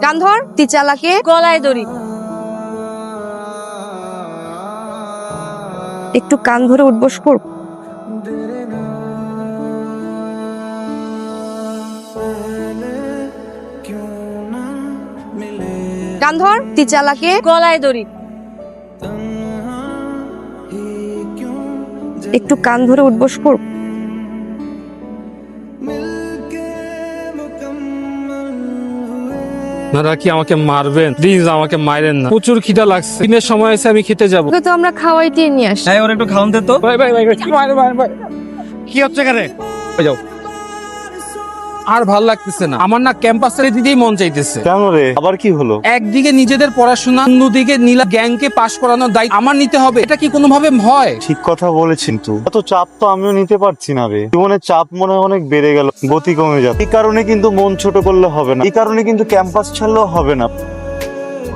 কান ধর, তিচালাকে গলায় দড়ি। একটু কান ধরে উঠবস কর। কান ধর, তিচালাকে গলায় দড়ি। একটু কান ধরে উঠবস কর। আপনারা কি আমাকে মারবেন? প্লিজ আমাকে মারেন না, প্রচুর খিদা লাগছে। দিনের সময় এসে আমি খেতে যাবো। তো আমরা খাওয়াইতে নিয়ে আসি। ওর একটু খাওয়ান দে তো। ভাই ভাই ভাই ভাই কি হচ্ছে এখানে? যাও। আর ভাল লাগতেছে না, আমার না ক্যাম্পাসে দিতেই মন চাইতেছে। কেন রে, আবার কি হলো? একদিকে নিজেদের পড়াশোনা, অন্যদিকে নীলা গ্যাংকে পাশ করানোর দায়িত্ব আমার নিতে হবে। এটা কি কোনোভাবে হয়? ঠিক কথা বলেছেন তো। এত চাপ তো আমিও নিতে পারছি না রে। জীবনের চাপ মনে হয় অনেক বেড়ে গেল, গতি কমে যাচ্ছে। এই কারণে কিন্তু মন ছোট করলে হবে না, এই কারণে কিন্তু ক্যাম্পাস ছাড়লেও হবে না।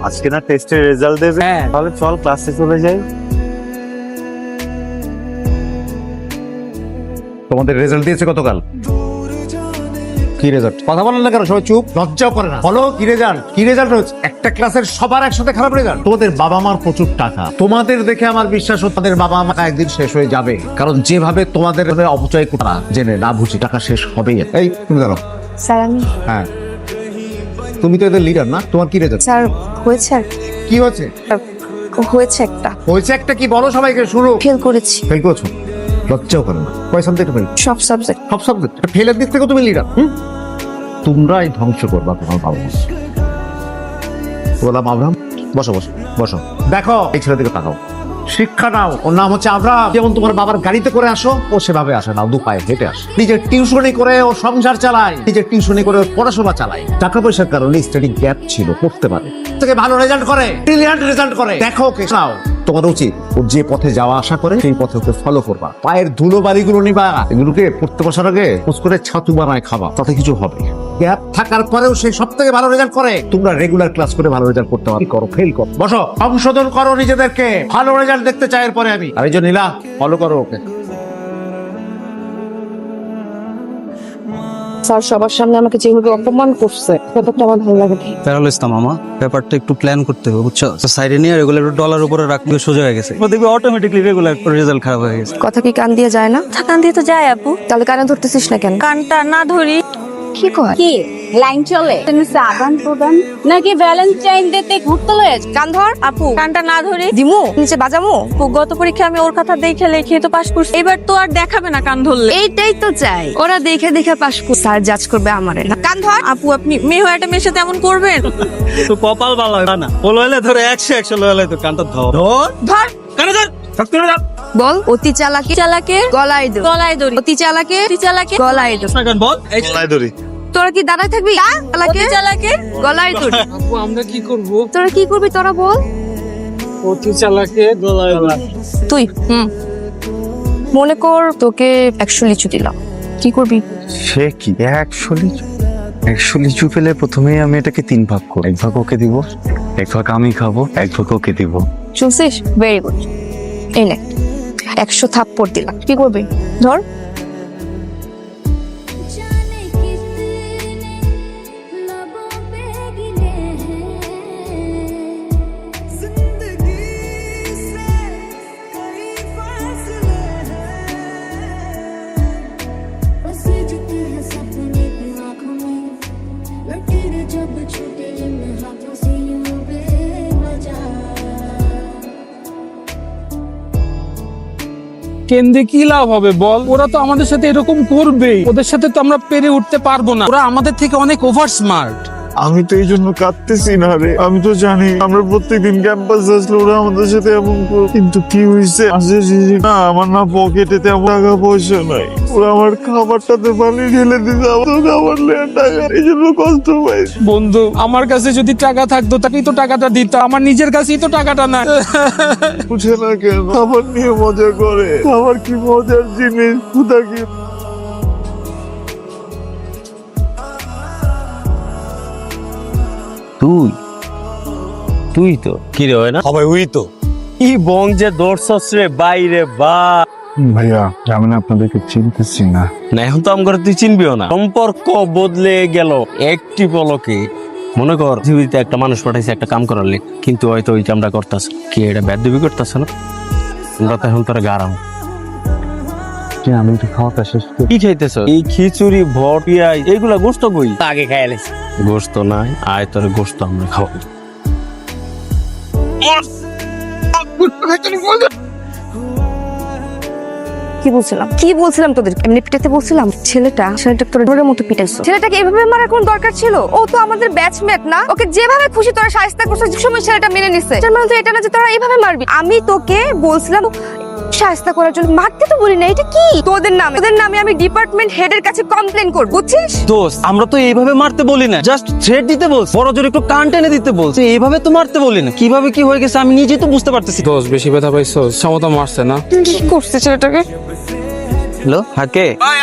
আজকে না টেস্টের রেজাল্ট দেবে, হ্যাঁ। তাহলে চল ক্লাসে চলে যাই। তোমাদের রেজাল্ট দিয়েছে গতকাল। কি রেজাল্ট? কথা বলেন না কেন? সবাই চুপ, লজ্জাও করে না। বলো কি রেজাল্ট? কি রেজাল্ট হয়েছে? একটা ক্লাসের সবার একসাথে খারাপ রেজাল্ট। তোমাদের বাবা মার প্রচুর টাকা, তোমাদের দেখে আমার বিশ্বাস হচ্ছে তাদের বাবা মা একদিন শেষ হয়ে যাবে। কারণ যেভাবে তোমাদের অপচয় করা জেনে না বুঝি টাকা শেষ হবেই। এই তুমি জানো? স্যার আমি হ্যাঁ, তুমি তো এদের লিডার না? তোমার কি রেজাল্ট? স্যার হয়েছে আর কি হয়েছে? হয়েছে একটা হয়েছে একটা কি বলো সবাইকে, শুরু। ফেল করেছি ফেল করেছো? লজ্জাও করে না? কয় সাবজেক্ট ফেল? সব সাবজেক্ট। সব সাবজেক্ট ফেলের দিক থেকে তুমি লিডার। তোমরাই ধ্বংস করবা তোমার বাবা মা। গোলাম আব্রাহাম, বসো বসো বসো। দেখো এই ছেলের দিকে তাকাও, শিক্ষা নাও। ওর নাম হচ্ছে আব্রাহাম। যেমন তোমার বাবার গাড়িতে করে আসো, ও সেভাবে আসে না, দু পায়ে হেঁটে আসে। নিজের টিউশনি করে ও সংসার চালায়, নিজের টিউশনি করে ও পড়াশোনা চালায়। টাকা পয়সার কারণে স্টাডি গ্যাপ ছিল, করতে পারে থেকে ভালো রেজাল্ট করে, ব্রিলিয়ান্ট রেজাল্ট করে। দেখো ওকে নাও, তোমার উচিত ও যে পথে যাওয়া আশা করে সেই পথে ওকে ফলো করবা। পায়ের ধুলো বাড়িগুলো নিবা, এগুলোকে পড়তে বসার আগে খোঁজ করে ছাতু বানায় খাবা, তাতে কিছু হবে। গ্যাপ থাকার পরেও সে সব থেকে ভালো রেজাল্ট করে। তোমরা রেগুলার ক্লাস করে ভালো রেজাল্ট করতে পারো, করো ফেল করো, বসো, সংশোধন করো নিজেদেরকে। ভালো রেজাল্ট দেখতে চাই এরপরে আমি। আর এই যে নীলা, ফলো করো ওকে। স্যার সবার সামনে আমাকে যেভাবে অপমান করছে ব্যাপারটা আমার ভালো লাগে না। প্যারাল ইসলাম মামা, ব্যাপারটা একটু প্ল্যান করতে হবে, বুঝছো? সাইডে নিয়ে রেগুলার ডলার উপরে রাখলে সোজা হয়ে গেছে, দেখবি অটোমেটিকলি রেগুলার রেজাল্ট খারাপ হয়ে গেছে। কথা কি কান দিয়ে যায় না? কান দিয়ে তো যায় আপু। তাহলে কানে ধরতেছিস না কেন? কানটা না ধরি কি কয়? কি লাইন চলে? আদান প্রদান নাকি ভ্যালেন্টাইন ডেতে ঘুরতে লয়ে যায়? কান ধর আপু কানটা না ধরি দিমু নিচে বাজামু। আপু, গত পরীক্ষা আমি ওর কথা দেখে লিখে তো পাস করছি, এবার তো আর দেখাবে না কান ধরলে। এইটাই তো চাই, ওরা দেখে দেখে পাস করবে, স্যার জাজ করবে আমারে না। কান ধর। আপু আপনি মেয়ে হয়ে একটা মেয়ের সাথে এমন করবেন? তো কপাল ভালো না, বলো হলে ধরে 100 লইলে তো কানটা ধর ধর ধর কানে ধর, শক্তি করে ধর। বল অতি চালাকে চালাকে গলায় দড়ি। গলায় দড়ি। অতি চালাকে চালাকে গলায় দড়ি। না, বল এই গলায় দড়ি। তোরা কি দাঁড়ায় থাকবি? চালাকে চালাকে গলায় দড়ি। আপু আমরা কি করব? তোরা কি করবি তোরা বল। অতি চালাকে গলায় দড়ি। তুই মনে কর তোকে 100 লিচু দিলাম, কি করবি? সে কি 100 লিচু পেলে প্রথমেই আমি এটাকে 3 ভাগ করব। 1 ভাগ ওকে দিব, 1 ভাগ আমি খাবো, 1 ভাগ ওকে দিব। শুনছিস? Very good. এই নে 100 থাপ্পড় দিলাম, কি করবি? ধর। কেন্দ্রে কি লাভ হবে বল? ওরা তো আমাদের সাথে এরকম করবেই, ওদের সাথে তো আমরা পেরে উঠতে পারবো না। ওরা আমাদের থেকে অনেক ওভার স্মার্ট। আমি তো এই জন্য কাঁদতেছি না রে। আমি তো জানি আমরা প্রত্যেকদিন ক্যাম্পাসে আসলে ওরা আমাদের সাথে এমন করে, কিন্তু কি হয়েছে না, আমার না পকেটে তেমন টাকা পয়সা নাই। ওরা আমার খাবারটাতে পানি ঢেলে দিতে, আমার খাবার নেওয়ার টাকা, এই জন্য কষ্ট পাই। বন্ধু, আমার কাছে যদি টাকা থাকতো তাকেই তো টাকাটা দিত, আমার নিজের কাছেই তো টাকাটা না। বুঝে না কেন খাবার নিয়ে মজা করে? খাবার কি মজার জিনিস? খুদা কি তুই তো কি রে, হয় না সবাই? উই তো কি বং যে দর্শস রে বাইরে বা। ভাইয়া আমি না আপনাদেরকে চিনতেছি না। না এখন তো আমার তুই চিনবিও না, সম্পর্ক বদলে গেল একটি পলকে। মনে কর পৃথিবীতে একটা মানুষ পাঠাইছে একটা কাম করার লেগে, কিন্তু হয়তো ওই কামটা করতেছে কি, এটা বেদবি করতেছে না? আমরা তো এখন তোর গারাম। আমি একটু খাওয়াটা শেষ করি। কি খাইতেছ? এই খিচুড়ি ভট পিয়াই এইগুলা গোস্ত কই? আগে খাইয়ালিস। গোস্ত নাই, আয় তোর গোস্ত আমরা খাওয়াই। কি বলছিলাম তোদের? এমনি পিটাতে বলছিলাম? ছেলেটা তোর ডোরের মতো পিটাইছো। ছেলেটাকে এভাবে মারার কোন দরকার ছিল? ও তো আমাদের ব্যাচমেট না? ওকে যেভাবে খুশি তোরা শায়েস্তা করছিস, যে সময় ছেলেটা মেনে নিছে, তার মানে তো এটা না যে তোরা এইভাবে মারবি। আমি তোকে বলছিলাম শায়েস্তা করার জন্য, মারতে তো বলি না। এটা কি তোদের নামে আমি ডিপার্টমেন্ট হেডের কাছে কমপ্লেন করব, বুঝছিস? দোস্ত, আমরা তো এইভাবে মারতে বলি না, জাস্ট থ্রেট দিতে বলছি, বড় জোর একটু কান টেনে দিতে বলছি, এইভাবে তো মারতে বলি না। কিভাবে কি হয়ে গেছে আমি নিজেই তো বুঝতে পারতেছি। দোষ বেশি ব্যথা পাইছো, সমতা মারছে না? কি করছে ছেলেটাকে? হ্যালো, হ্যাঁ কে? ভাই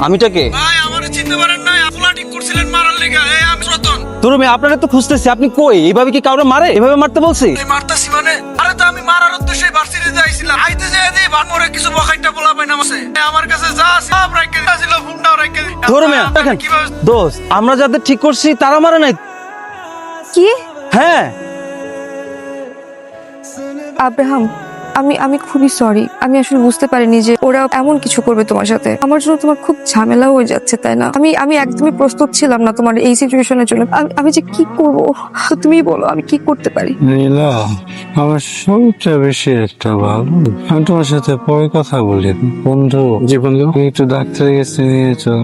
আমিটা কে? ভাই আমারে চিনতে পারেন না? আপলা ঠিক করছিলেন মারার লেগে। এই আমি রতন। তোর মেয়ে আপনারা তো খুঁজতেছি, আপনি কই? এইভাবে কি কাউরে মারে? এভাবে মারতে বলছি? এই মারতাছি মানে? আরে তো আমি মারার উদ্দেশ্যে ভার্সিটিতে আইছিলাম। আইতে যাই দি বানমরে কিছু বখাইটা বলা পাই না আমাছে। আমার কাছে যা সব রাখকে দিছিল, ফোনটাও রাখকে দি। তোর মেয়ে দেখেন দোস্ত, আমরা যাদের ঠিক করছি তারা মারে নাই। কি? হ্যাঁ আব্রাহাম, আমি খুবই সরি। আমি আসলে বুঝতে পারিনি যে ওরা এমন কিছু করবে তোমার সাথে। আমার জন্য তোমার খুব ঝামেলা হয়ে যাচ্ছে, তাই না? আমি একদমই প্রস্তুত ছিলাম না তোমার এই সিচুয়েশনের জন্য। আমি যে কি করব, তো তুমিই বলো আমি কি করতে পারি? নীলা, আমার শরীরটা বেশি একটা ভালো। আমি তোমার সাথে পরে কথা বলি। বন্ধু, জি বন্ধু। তুমি একটু ডাক্তারের কাছে নিয়ে চল।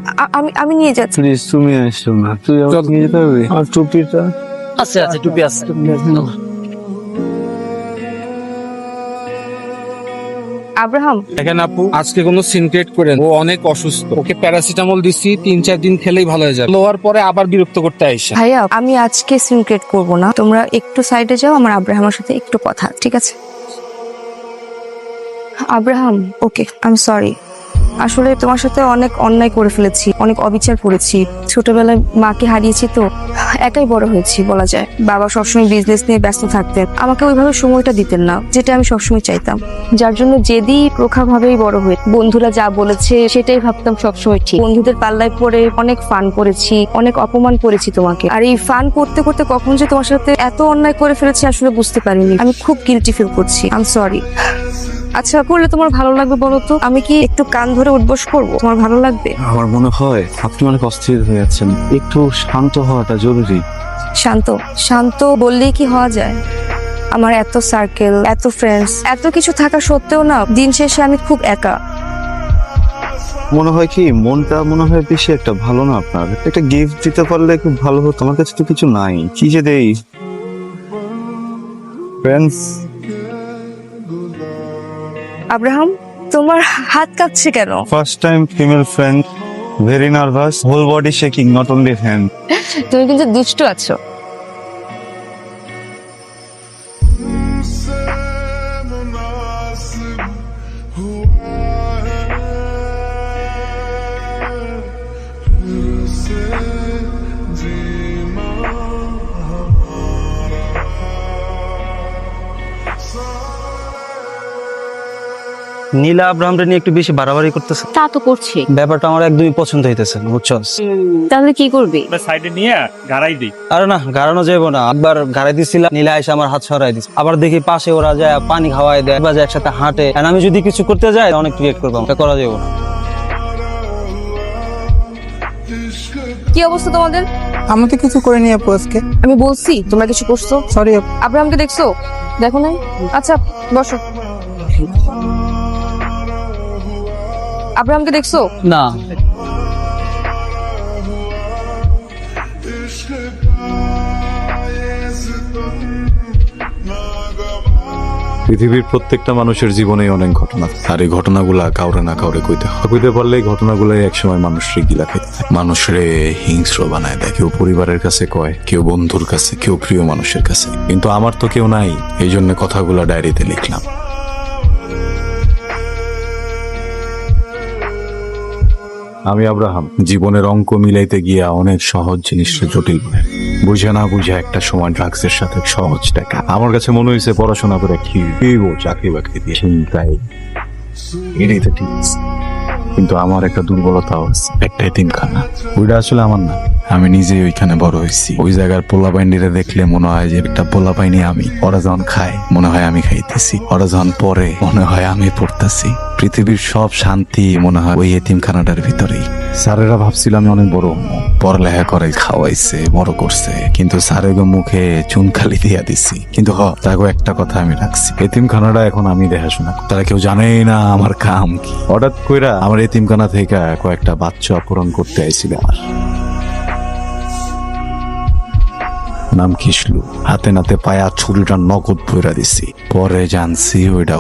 আমি নিয়ে যাচ্ছি। প্লিজ, তুমি আসো না। তুই আমাকে নিয়ে যাবি? আর টুপিটা? আছে টুপি আছে। আব্রাহাম, দেখেন আপু, আজকে কোনো সিন ক্রিয়েট করেন। ও অনেক অসুস্থ, ওকে প্যারাসিটামল দিছি, 3-4 দিন খেলেই ভালো হয়ে যাবে। লোয়ার পরে আবার বিরক্ত করতে আইসা। ভাইয়া আমি আজকে সিন ক্রিয়েট করবো না। তোমরা একটু সাইডে যাও, আমার আব্রাহামের সাথে একটু কথা, ঠিক আছে? Abraham, okay, I am sorry. আসলে তোমার সাথে অনেক অন্যায় করে ফেলেছি, অনেক অবিচার করেছি। ছোটবেলায় মাকে হারিয়েছি, তো একাই বড় হয়েছি বলা যায়। বাবা সবসময় বিজনেস নিয়ে ব্যস্ত থাকতেন, আমাকে ওইভাবে সময়টা দিতেন না, যেটা আমি সবসময় চাইতাম। যার জন্য জেদি প্রখা ভাবেই বড় হয়ে বন্ধুরা যা বলেছে সেটাই ভাবতাম সবসময় ঠিক। বন্ধুদের পাল্লায় পড়ে অনেক ফান করেছি, অনেক অপমান করেছি তোমাকে। আর এই ফান করতে করতে কখন যে তোমার সাথে এত অন্যায় করে ফেলেছি আসলে বুঝতে পারিনি। আমি খুব গিল্টি ফিল করছি, আই এম সরি। আচ্ছা, করলে তোমার ভালো লাগবে বলো তো? আমি কি একটু কান ধরে উঠবস করবো? তোমার ভালো লাগবে? আমার মনে হয় আপনি অনেক অস্থির হয়ে যাচ্ছেন। একটু শান্ত হওয়াটা জরুরি। শান্ত বললেই কি হওয়া যায়? আমার এত সার্কেল, এত ফ্রেন্ডস, এত কিছু থাকা সত্ত্বেও না দিন শেষে আমি খুব একা। মনে হয় কি মনটা মনে হয় বেশি একটা ভালো না আপনার? একটা গিফট দিতে পারলে খুব ভালো হতো। আমার কাছে তো কিছু নাই, কি যে দেই? ফ্রেন্ডস। আব্রাহাম, তোমার হাত কাঁপছে কেন? First time female friend, very nervous, whole body shaking, not only hand. তুমি কিন্তু দুষ্ট আছো। নীলা আব্রাহামরে নিয়ে একটু বেশি বাড়াবাড়ি করতেছে। তা তো করছে। ব্যাপারটা আমার একদমই পছন্দ হইতেছে না, বুঝছস? তাহলে কি করবি? সাইডে নিয়ে গাড়াই দিই। আরে না, গাড়ানো যাবো না। একবার গাড়াই দিছিলাম, নীলা এসে আমার হাত সরাই দিচ্ছে। আবার দেখি পাশে ওরা যায় পানি খাওয়াই দেয়, বা যায় একসাথে হাঁটে। আর আমি যদি কিছু করতে যাই অনেক ক্রিয়েট করবো, এটা করা যাবো না। কি অবস্থা তোমাদের? আমি তো কিছু করিনি আপু আজকে। আমি বলছি তোমরা কিছু করছো। সরি। আব্রাহামকে দেখছো? দেখো নাই? আচ্ছা বসো। আব্রাহামকে দেখছো? না। পৃথিবীর প্রত্যেকটা মানুষের জীবনেই অনেক ঘটনা, আর এই ঘটনাগুলা কাউরে না কাউরে কইতে পারলে এই ঘটনাগুলাই একসময় মানুষরে গিলা খেতে থাকে, মানুষরে হিংস্র বানায় দেয়। কেউ পরিবারের কাছে কয়, কেউ বন্ধুর কাছে, কেউ প্রিয় মানুষের কাছে। কিন্তু আমার তো কেউ নাই, এই জন্য কথাগুলা ডায়েরিতে লিখলাম। আমি আব্রাহাম জীবনের অঙ্ক মিলাইতে গিয়া অনেক সহজ জিনিসটা জটিল বানাই। বুঝে না বুঝে একটা সময় ড্রাগসের সাথে সহজ টাকা। আমার কাছে মনে হয়েছে পড়াশোনা করে কি চাকরি বাকরি দিয়ে চিন্তাই, এটাই তো ঠিক আছে। কিন্তু আমার একটা দুর্বলতাও আছে, একটা এতিমখানা। ওইটা আসলে আমার না, আমি নিজেই ওইখানে বড় হয়েছি। ওই জায়গার পোলাপাইনিরা দেখলে মনে হয় যে একটা পোলাপাইনি আমি। ওরা যখন খায় মনে হয় আমি খাইতেছি, ওরা যখন পড়ে মনে হয় আমি পড়তেছি। পৃথিবীর সব শান্তি মনে হয় ওই এতিমখানাটার ভিতরেই। স্যারেরা ভাবছিল আমি অনেক বড় হবো, পড়ালেখা করে খাওয়াইছে, বড় করছে, কিন্তু স্যারের মুখে চুন খালি দিয়া দিছি। কিন্তু তাকে একটা কথা আমি রাখছি, এতিমখানাটা এখন আমি দেখাশোনা করি। তারা কেউ জানেই না আমার কাম কি। হঠাৎ কইরা আমার এতিমখানা থেকে কয়েকটা বাচ্চা অপহরণ করতে আইছিল। আমার নাম কিসলু, হাতে নাতে পায়া ছুরিটা নগদ ভইরা দিছি। পরে জানছি ওইটা